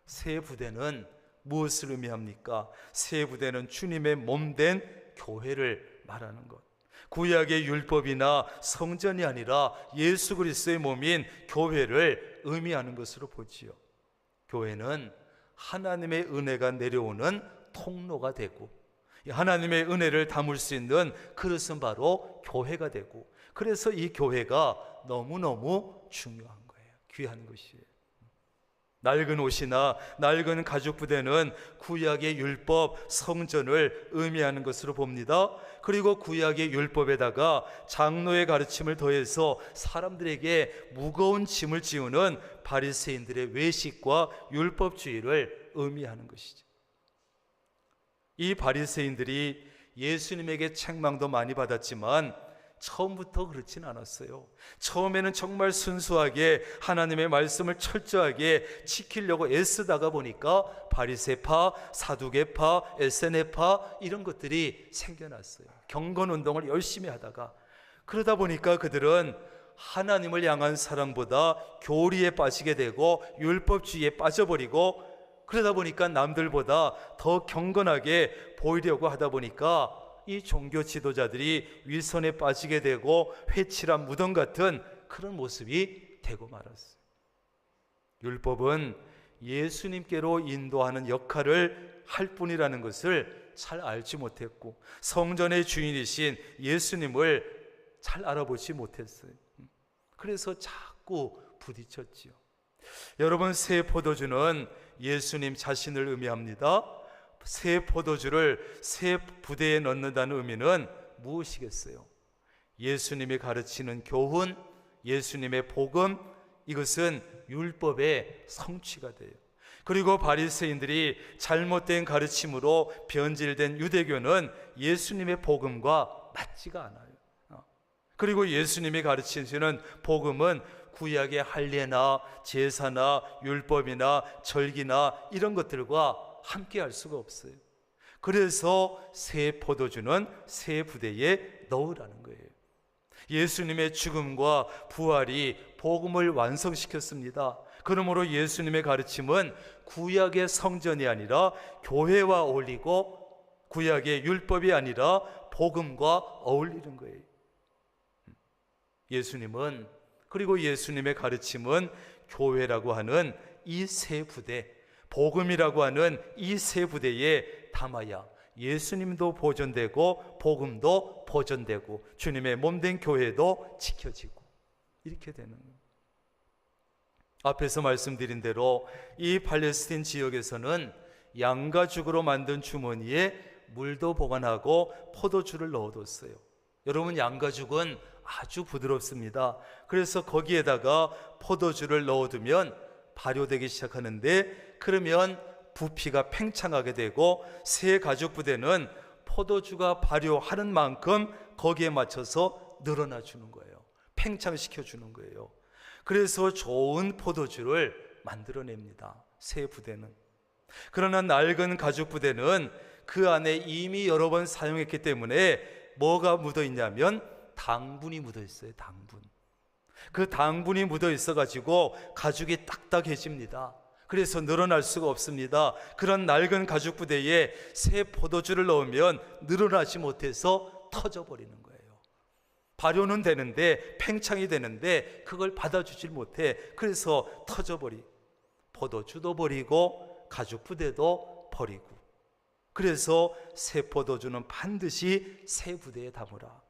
새 부대는 무엇을 의미합니까? 새 부대는 주님의 몸된 교회를 말하는 것, 구약의 율법이나 성전이 아니라 예수 그리스도의 몸인 교회를 의미하는 것으로 보지요. 교회는 하나님의 은혜가 내려오는 통로가 되고, 하나님의 은혜를 담을 수 있는 그릇은 바로 교회가 되고, 그래서 이 교회가 너무너무 중요한 거예요. 귀한 것이에요. 낡은 옷이나 낡은 가죽 부대는 구약의 율법, 성전을 의미하는 것으로 봅니다. 그리고 구약의 율법에다가 장로의 가르침을 더해서 사람들에게 무거운 짐을 지우는 바리새인들의 외식과 율법주의를 의미하는 것이죠. 이 바리새인들이 예수님에게 책망도 많이 받았지만 처음부터 그렇진 않았어요. 처음에는 정말 순수하게 하나님의 말씀을 철저하게 지키려고 애쓰다가 보니까 바리새파, 사두개파, 에세네파 이런 것들이 생겨났어요. 경건운동을 열심히 하다가, 그러다 보니까 그들은 하나님을 향한 사랑보다 교리에 빠지게 되고 율법주의에 빠져버리고, 그러다 보니까 남들보다 더 경건하게 보이려고 하다 보니까 이 종교 지도자들이 위선에 빠지게 되고 회칠한 무덤 같은 그런 모습이 되고 말았어요. 율법은 예수님께로 인도하는 역할을 할 뿐이라는 것을 잘 알지 못했고, 성전의 주인이신 예수님을 잘 알아보지 못했어요. 그래서 자꾸 부딪혔지요. 여러분, 새 포도주는 예수님 자신을 의미합니다. 새 포도주를 새 부대에 넣는다는 의미는 무엇이겠어요? 예수님이 가르치는 교훈, 예수님의 복음, 이것은 율법의 성취가 돼요. 그리고 바리새인들이 잘못된 가르침으로 변질된 유대교는 예수님의 복음과 맞지가 않아요. 그리고 예수님이 가르치시는 복음은 구약의 할례나 제사나 율법이나 절기나 이런 것들과 함께 할 수가 없어요. 그래서 새 포도주는 새 부대에 넣으라는 거예요. 예수님의 죽음과 부활이 복음을 완성시켰습니다. 그러므로 예수님의 가르침은 구약의 성전이 아니라 교회와 어울리고, 구약의 율법이 아니라 복음과 어울리는 거예요. 예수님은, 그리고 예수님의 가르침은 교회라고 하는 이 세 부대, 복음이라고 하는 이 세 부대에 담아야 예수님도 보존되고 복음도 보존되고 주님의 몸된 교회도 지켜지고 이렇게 되는 거예요. 앞에서 말씀드린 대로 이 팔레스틴 지역에서는 양가죽으로 만든 주머니에 물도 보관하고 포도주를 넣어뒀어요. 여러분, 양가죽은 아주 부드럽습니다. 그래서 거기에다가 포도주를 넣어두면 발효되기 시작하는데, 그러면 부피가 팽창하게 되고 새 가죽 부대는 포도주가 발효하는 만큼 거기에 맞춰서 늘어나 주는 거예요. 팽창시켜 주는 거예요. 그래서 좋은 포도주를 만들어냅니다, 새 부대는. 그러나 낡은 가죽 부대는 그 안에 이미 여러 번 사용했기 때문에 뭐가 묻어 있냐면 당분이 묻어 있어요. 당분. 그 당분이 묻어 있어 가지고 가죽이 딱딱해집니다. 그래서 늘어날 수가 없습니다. 그런 낡은 가죽 부대에 새 포도주를 넣으면 늘어나지 못해서 터져버리는 거예요. 발효는 되는데, 팽창이 되는데 그걸 받아주질 못해. 그래서 터져버리. 포도주도 버리고 가죽 부대도 버리고. 그래서 새 포도주는 반드시 새 부대에 담으라.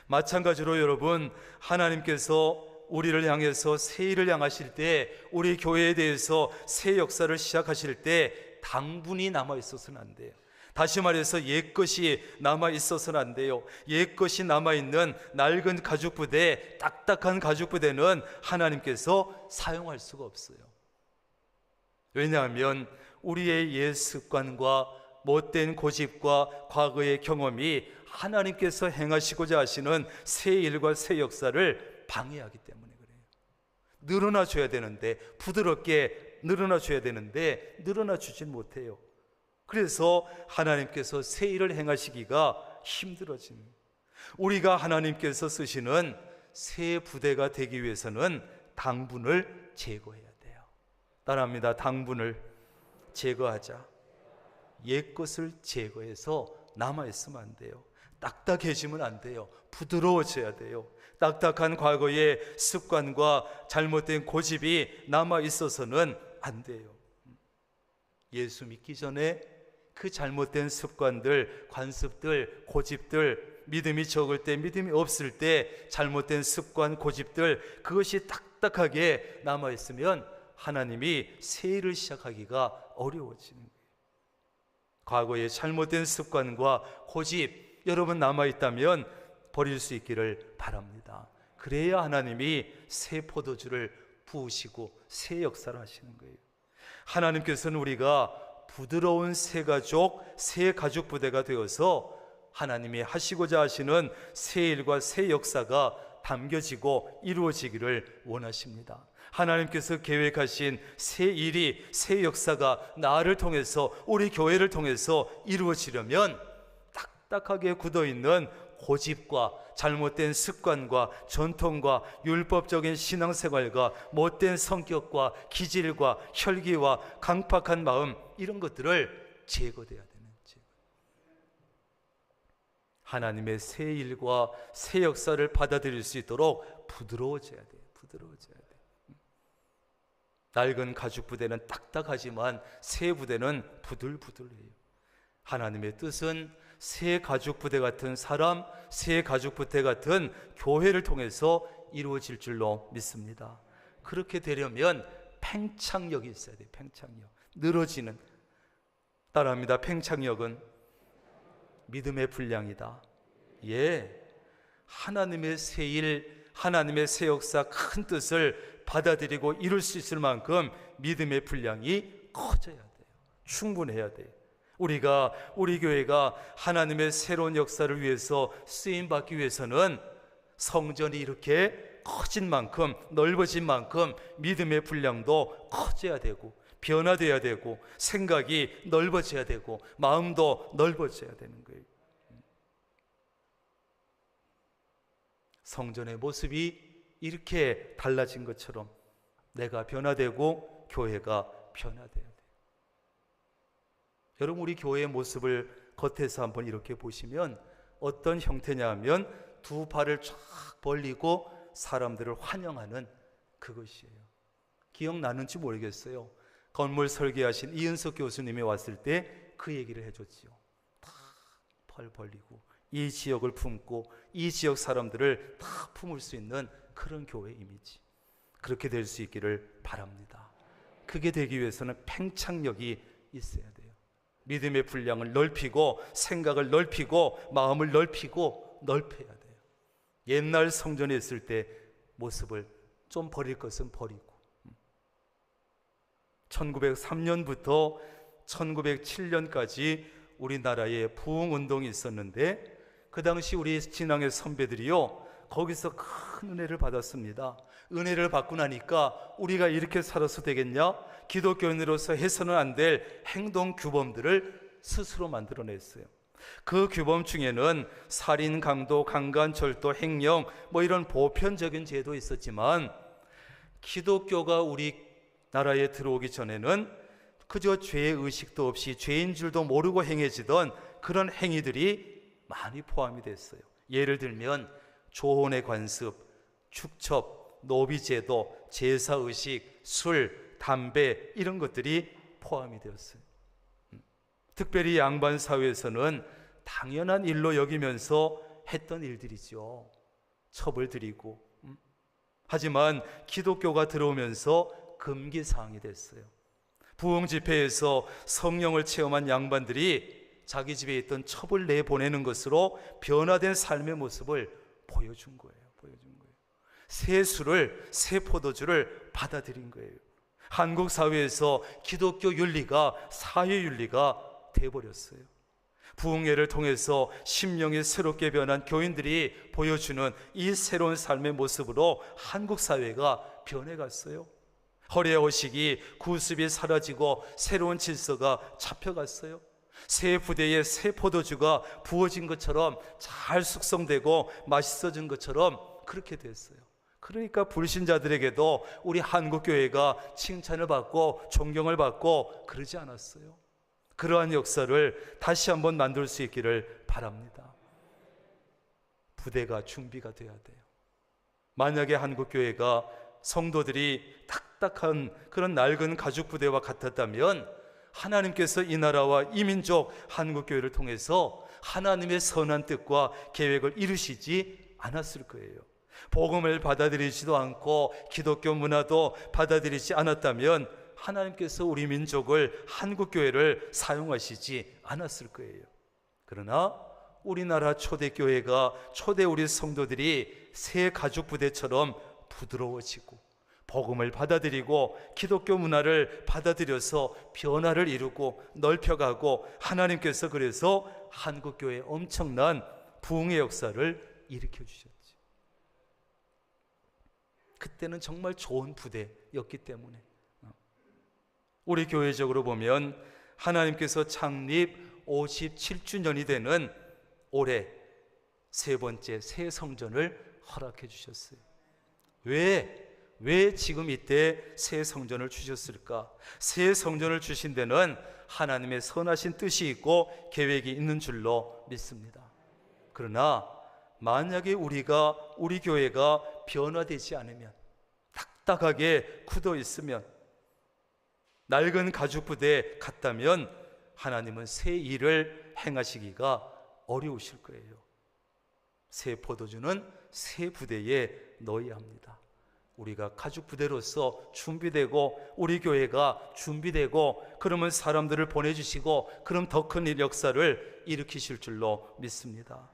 마찬가지로 여러분, 하나님께서 우리를 향해서 새 일을 향하실 때, 우리 교회에 대해서 새 역사를 시작하실 때 당분이 남아 있어서는 안 돼요. 다시 말해서 옛것이 남아 있어서는 안 돼요. 옛것이 남아있는 낡은 가죽 부대, 딱딱한 가죽 부대는 하나님께서 사용할 수가 없어요. 왜냐하면 우리의 옛 습관과 못된 고집과 과거의 경험이 하나님께서 행하시고자 하시는 새 일과 새 역사를 방해하기 때문에 그래요. 늘어나 줘야 되는데, 부드럽게 늘어나 줘야 되는데 늘어나 주진 못해요. 그래서 하나님께서 새 일을 행하시기가 힘들어집니다. 우리가 하나님께서 쓰시는 새 부대가 되기 위해서는 당분을 제거해야 돼요. 따라합니다. 당분을 제거하자. 옛것을 제거해서 남아있으면 안 돼요. 딱딱해지면 안 돼요. 부드러워져야 돼요. 딱딱한 과거의 습관과 잘못된 고집이 남아있어서는 안 돼요. 예수 믿기 전에 그 잘못된 습관들, 관습들, 고집들, 믿음이 적을 때, 믿음이 없을 때 잘못된 습관, 고집들, 그것이 딱딱하게 남아있으면 하나님이 새 일을 시작하기가 어려워지는 거예요. 과거의 잘못된 습관과 고집 여러분 남아있다면 버릴 수 있기를 바랍니다. 그래야 하나님이 새 포도주를 부으시고 새 역사를 하시는 거예요. 하나님께서는 우리가 부드러운 새 가죽 부대가 되어서 하나님이 하시고자 하시는 새 일과 새 역사가 담겨지고 이루어지기를 원하십니다. 하나님께서 계획하신 새 일이, 새 역사가 나를 통해서, 우리 교회를 통해서 이루어지려면 딱딱하게 굳어있는 고집과 잘못된 습관과 전통과 율법적인 신앙생활과 못된 성격과 기질과 혈기와 강팍한 마음, 이런 것들을 제거돼야 되는 거죠. 하나님의 새 일과 새 역사를 받아들일 수 있도록 부드러워져야 돼요. 부드러워져야 돼요. 낡은 가죽 부대는 딱딱하지만 새 부대는 부들부들해요. 하나님의 뜻은 새 가죽 부대 같은 사람, 새 가죽 부대 같은 교회를 통해서 이루어질 줄로 믿습니다. 그렇게 되려면 팽창력이 있어야 돼요. 팽창력. 늘어지는. 따라합니다. 팽창력은 믿음의 분량이다. 예, 하나님의 새 일, 하나님의 새 역사, 큰 뜻을 받아들이고 이룰 수 있을 만큼 믿음의 분량이 커져야 돼요. 충분해야 돼요. 우리 교회가 하나님의 새로운 역사를 위해서 쓰임받기 위해서는 성전이 이렇게 커진 만큼, 넓어진 만큼 믿음의 분량도 커져야 되고, 변화되어야 되고, 생각이 넓어져야 되고, 마음도 넓어져야 되는 거예요. 성전의 모습이 이렇게 달라진 것처럼 내가 변화되고 교회가 변화돼야 돼요. 여러분, 우리 교회의 모습을 겉에서 한번 이렇게 보시면 어떤 형태냐 하면 두 발을 쫙 벌리고 사람들을 환영하는 그것이에요. 기억나는지 모르겠어요. 건물 설계하신 이은석 교수님이 왔을 때 그 얘기를 해줬지요. 다 펄 벌리고 이 지역을 품고 이 지역 사람들을 다 품을 수 있는 그런 교회 이미지, 그렇게 될 수 있기를 바랍니다. 그게 되기 위해서는 팽창력이 있어야 돼요. 믿음의 분량을 넓히고 생각을 넓히고 마음을 넓히고 넓혀야 돼요. 옛날 성전에 있을 때 모습을 좀 버릴 것은 버리고, 1903년부터 1907년까지 우리나라에 부흥운동이 있었는데 그 당시 우리 진앙의 선배들이요, 거기서 큰 은혜를 받았습니다. 은혜를 받고 나니까 우리가 이렇게 살아서 되겠냐? 기독교인으로서 해서는 안 될 행동 규범들을 스스로 만들어냈어요. 그 규범 중에는 살인, 강도, 강간절도, 횡령 이런 보편적인 죄도 있었지만, 기독교가 우리나라에 들어오기 전에는 그저 죄의 의식도 없이 죄인 줄도 모르고 행해지던 그런 행위들이 많이 포함이 됐어요. 예를 들면 조혼의 관습, 축첩, 노비제도, 제사의식, 술, 담배 이런 것들이 포함이 되었어요. 특별히 양반 사회에서는 당연한 일로 여기면서 했던 일들이죠. 첩을 드리고. 하지만 기독교가 들어오면서 금기사항이 됐어요. 부흥 집회에서 성령을 체험한 양반들이 자기 집에 있던 첩을 내보내는 것으로 변화된 삶의 모습을 보여준 거예요. 새 술을, 새 포도주를 받아들인 거예요. 한국 사회에서 기독교 윤리가 사회윤리가 돼버렸어요. 부흥회를 통해서 심령이 새롭게 변한 교인들이 보여주는 이 새로운 삶의 모습으로 한국 사회가 변해갔어요. 허례 허식이, 구습이 사라지고 새로운 질서가 잡혀갔어요. 새 부대에 새 포도주가 부어진 것처럼 잘 숙성되고 맛있어진 것처럼 그렇게 됐어요. 그러니까 불신자들에게도 우리 한국교회가 칭찬을 받고 존경을 받고 그러지 않았어요. 그러한 역사를 다시 한번 만들 수 있기를 바랍니다. 부대가 준비가 돼야 돼요. 만약에 한국교회가 성도들이 딱딱한 그런 낡은 가죽 부대와 같았다면 하나님께서 이 나라와 이 민족 한국교회를 통해서 하나님의 선한 뜻과 계획을 이루시지 않았을 거예요. 복음을 받아들이지도 않고 기독교 문화도 받아들이지 않았다면 하나님께서 우리 민족을, 한국교회를 사용하시지 않았을 거예요. 그러나 우리나라 초대교회가, 초대 우리 성도들이 새 가죽 부대처럼 부드러워지고 복음을 받아들이고 기독교 문화를 받아들여서 변화를 이루고 넓혀가고, 하나님께서 그래서 한국교회에 엄청난 부흥의 역사를 일으켜 주셨죠. 그때는 정말 좋은 부대였기 때문에 우리 교회적으로 보면 하나님께서 창립 57주년이 되는 올해 세 번째 새 성전을 허락해 주셨어요. 왜 지금 이때 새 성전을 주셨을까? 새 성전을 주신 데는 하나님의 선하신 뜻이 있고 계획이 있는 줄로 믿습니다. 그러나 만약에 우리 교회가 변화되지 않으면, 딱딱하게 굳어 있으면, 낡은 가죽 부대 같다면 하나님은 새 일을 행하시기가 어려우실 거예요. 새 포도주는 새 부대에 넣어야 합니다. 우리가 가죽 부대로서 준비되고 우리 교회가 준비되고 그러면 사람들을 보내주시고 그럼 더 큰 일 역사를 일으키실 줄로 믿습니다.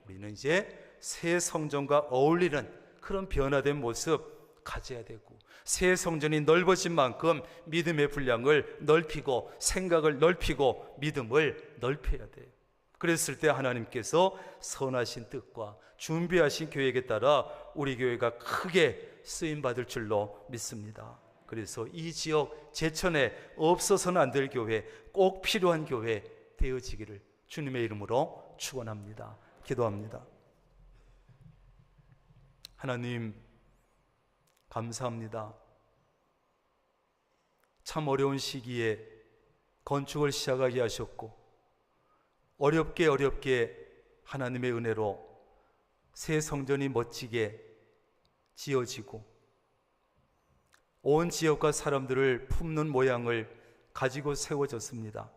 우리는 이제 새 성전과 어울리는 그런 변화된 모습 가져야 되고, 새 성전이 넓어진 만큼 믿음의 분량을 넓히고 생각을 넓히고 믿음을 넓혀야 돼요. 그랬을 때 하나님께서 선하신 뜻과 준비하신 계획에 따라 우리 교회가 크게 쓰임받을 줄로 믿습니다. 그래서 이 지역 제천에 없어서는 안 될 교회, 꼭 필요한 교회 되어지기를 주님의 이름으로 축원합니다. 기도합니다. 하나님 감사합니다. 참 어려운 시기에 건축을 시작하게 하셨고 어렵게 하나님의 은혜로 새 성전이 멋지게 지어지고 온 지역과 사람들을 품는 모양을 가지고 세워졌습니다.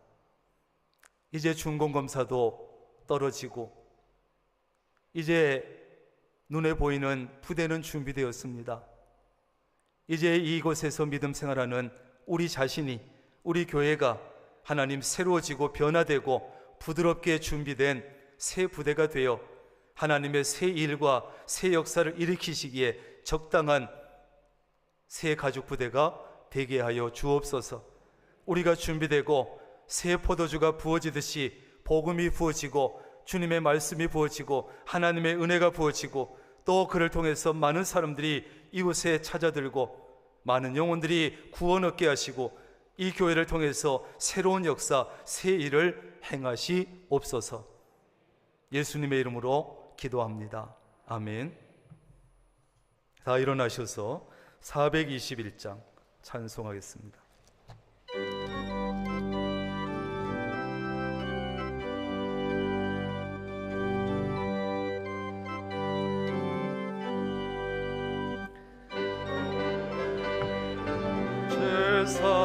이제 준공검사도 떨어지고 이제 눈에 보이는 부대는 준비되었습니다. 이제 이곳에서 믿음 생활하는 우리 자신이, 우리 교회가 하나님 새로워지고 변화되고 부드럽게 준비된 새 부대가 되어 하나님의 새 일과 새 역사를 일으키시기에 적당한 새 가족 부대가 되게 하여 주옵소서. 우리가 준비되고 새 포도주가 부어지듯이 복음이 부어지고 주님의 말씀이 부어지고 하나님의 은혜가 부어지고 또 그를 통해서 많은 사람들이 이곳에 찾아들고 많은 영혼들이 구원 얻게 하시고 이 교회를 통해서 새로운 역사, 새 일을 행하시옵소서. 예수님의 이름으로 기도합니다. 아멘. 다 일어나셔서 421장 찬송하겠습니다.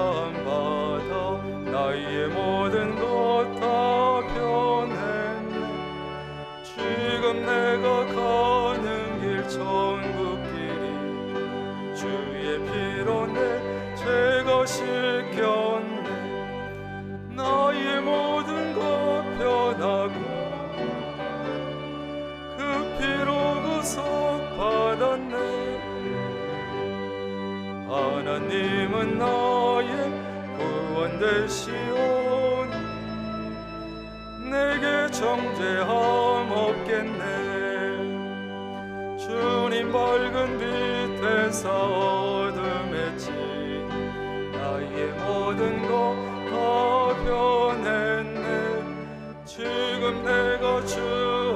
사함받아 나의 모든 것 다 변했네. 지금 내가 가는 길 천국길이 주의 피로 내 죄가 씻겼네. 나의 모든 것 변하고 그 피로 구속받았네. 하나님은 나의 구원 되시오니 내게 정죄함 없겠네. 주님 밝은 빛에서 어둠에 진 나의 모든 것 다 변했네. 지금 내가 주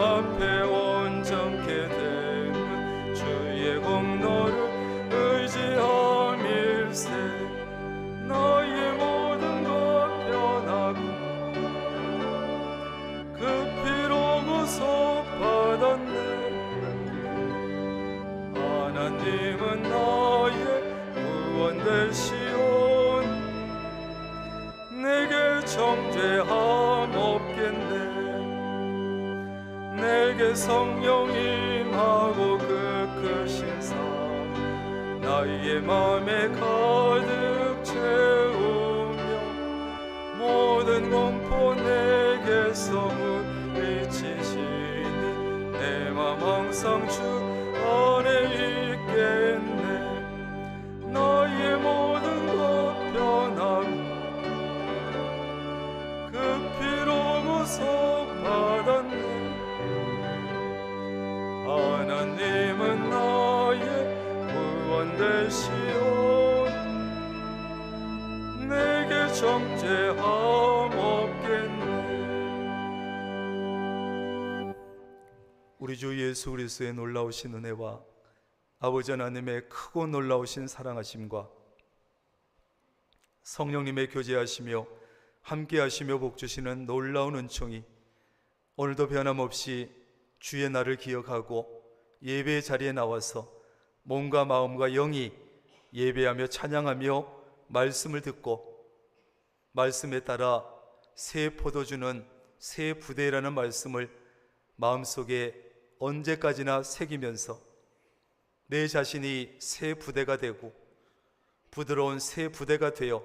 앞에 온전케 되는 주의 공로를 의지함일세. 나의 모든 것 변하고 그 피로 구속받았네. 하나님은 나의 구원 되시오니 내게 정죄함 없겠네. 내게 성령 임하고 그 크신 사 나의 맘에 가득 채우며 모든 공포 내게서 물리치시니 내 맘 항상 주 안에 있겠네. 나의 모든 것 변하고 그 피로 구속받았네. 하나님은 나의 구원 되시오니 내게 정죄함 없겠네. 우리 주 예수 그리스도의 놀라우신 은혜와 아버지 하나님의 크고 놀라우신 사랑하심과 성령님의 교제하시며 함께하시며 복주시는 놀라운 은총이 오늘도 변함없이 주의 날을 기억하고 예배의 자리에 나와서 몸과 마음과 영이 예배하며 찬양하며 말씀을 듣고 말씀에 따라 새 포도주는 새 부대라는 말씀을 마음속에 언제까지나 새기면서 내 자신이 새 부대가 되고 부드러운 새 부대가 되어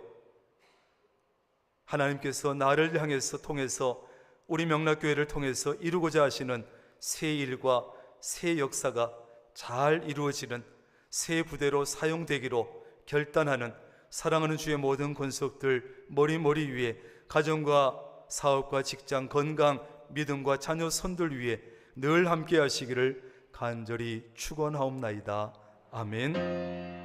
하나님께서 나를 향해서 통해서 우리 명락교회를 통해서 이루고자 하시는 새 일과 새 역사가 잘 이루어지는 새 부대로 사용되기로 결단하는 사랑하는 주의 모든 권속들 머리 위에 가정과 사업과 직장, 건강, 믿음과 자녀 손들 위에 늘 함께 하시기를 간절히 축원하옵나이다. 아멘.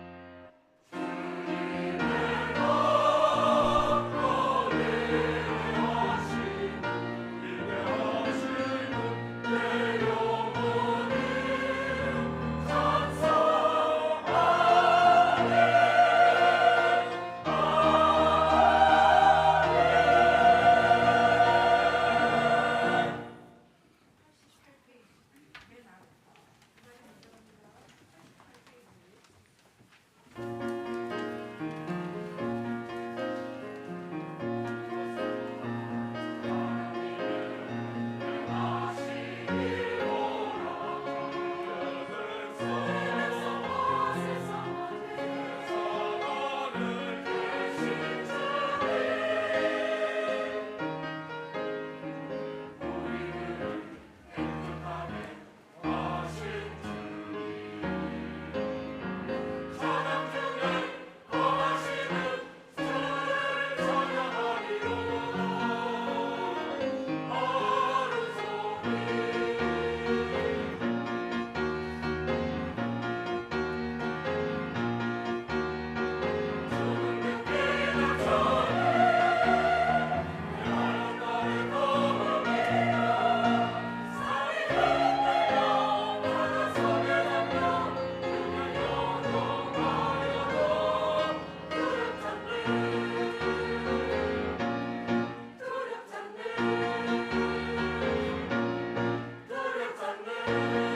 주님